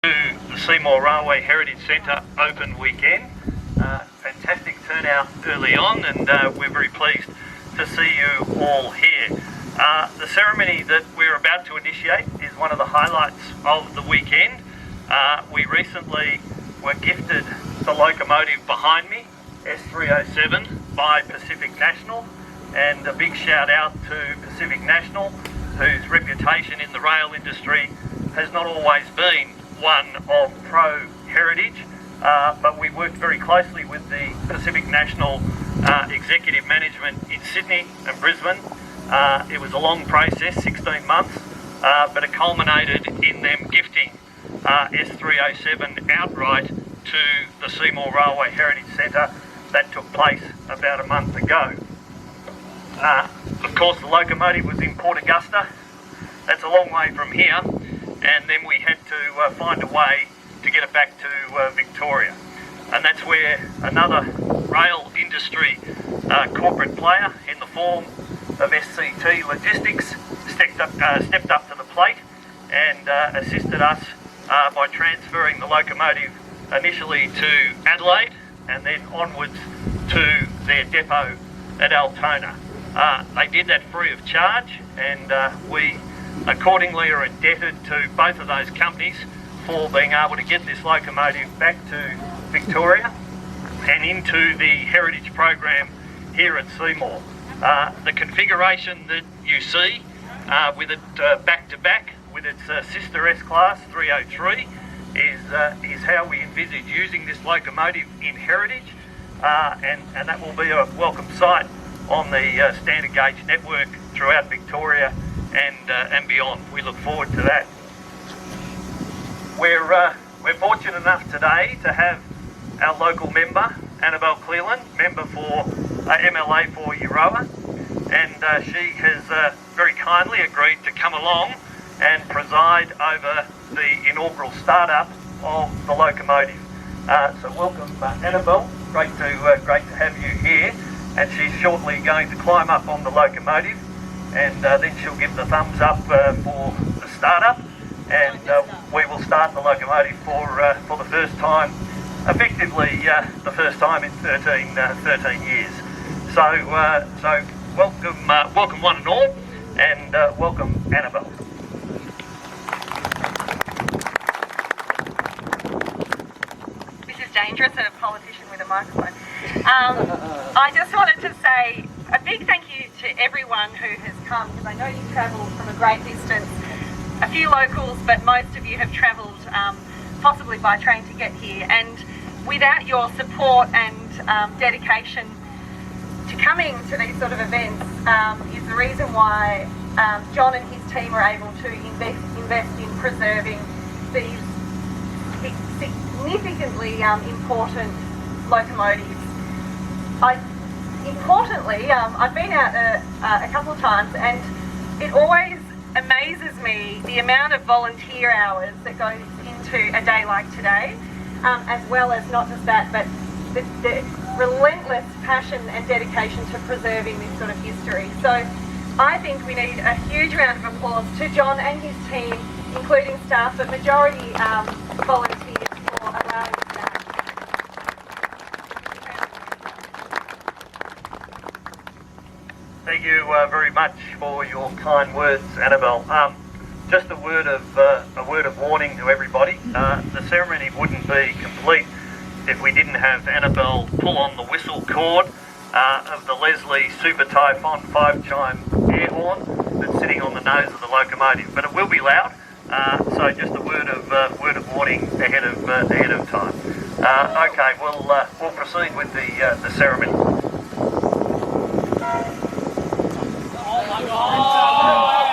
To the Seymour Railway Heritage Centre Open Weekend. Fantastic turnout early on, and we're very pleased to see you all here. The ceremony that we're about to initiate is one of the highlights of the weekend. We recently were gifted the locomotive behind me, S307 by Pacific National, and a big shout out to Pacific National, whose reputation in the rail industry has not always been one of pro-heritage, but we worked very closely with the Pacific National executive management in Sydney and Brisbane. It was a long process, 16 months, but it culminated in them gifting S307 outright to the Seymour Railway Heritage Centre. That took place about a month ago. Of course, the locomotive was in Port Augusta. That's a long way from here. And then we had to find a way to get it back to Victoria. And that's where another rail industry corporate player in the form of SCT Logistics stepped up to the plate and assisted us by transferring the locomotive initially to Adelaide and then onwards to their depot at Altona. They did that free of charge, and we accordingly are indebted to both of those companies for being able to get this locomotive back to Victoria and into the heritage program here at Seymour. The configuration that you see with it back to back with its sister S-Class 303 is how we envisage using this locomotive in heritage, and that will be a welcome sight on the standard gauge network throughout Victoria and beyond. We look forward to that. We're fortunate enough today to have our local member, Annabelle Cleland, member for MLA for Euroa, and she has very kindly agreed to come along and preside over the inaugural startup of the locomotive. So welcome, Annabelle. Great to have you here. And she's shortly going to climb up on the locomotive, and then she'll give the thumbs up for the startup, and we will start the locomotive for the first time, effectively the first time in 13 years. So welcome one and all, and welcome Annabelle. This is dangerous, a politician with a microphone. I just wanted to say a big thank you to everyone who has come, because I know you've travelled from a great distance. A few locals, but most of you have travelled possibly by train to get here. And without your support and dedication to coming to these sort of events is the reason why John and his team are able to invest in preserving these significantly important locomotives. Importantly, I've been out a couple of times, and it always amazes me the amount of volunteer hours that goes into a day like today, as well as not just that, but the relentless passion and dedication to preserving this sort of history. So I think we need a huge round of applause to John and his team, including staff, but majority volunteers, for allowing us that. Thank you very much for your kind words, Annabelle. Just a word of warning to everybody. The ceremony wouldn't be complete if we didn't have Annabelle pull on the whistle cord of the Leslie Super Typhon 5-chime air horn that's sitting on the nose of the locomotive. But it will be loud, so just a word of warning ahead of time. Okay, we'll proceed with the ceremony. Oh my God!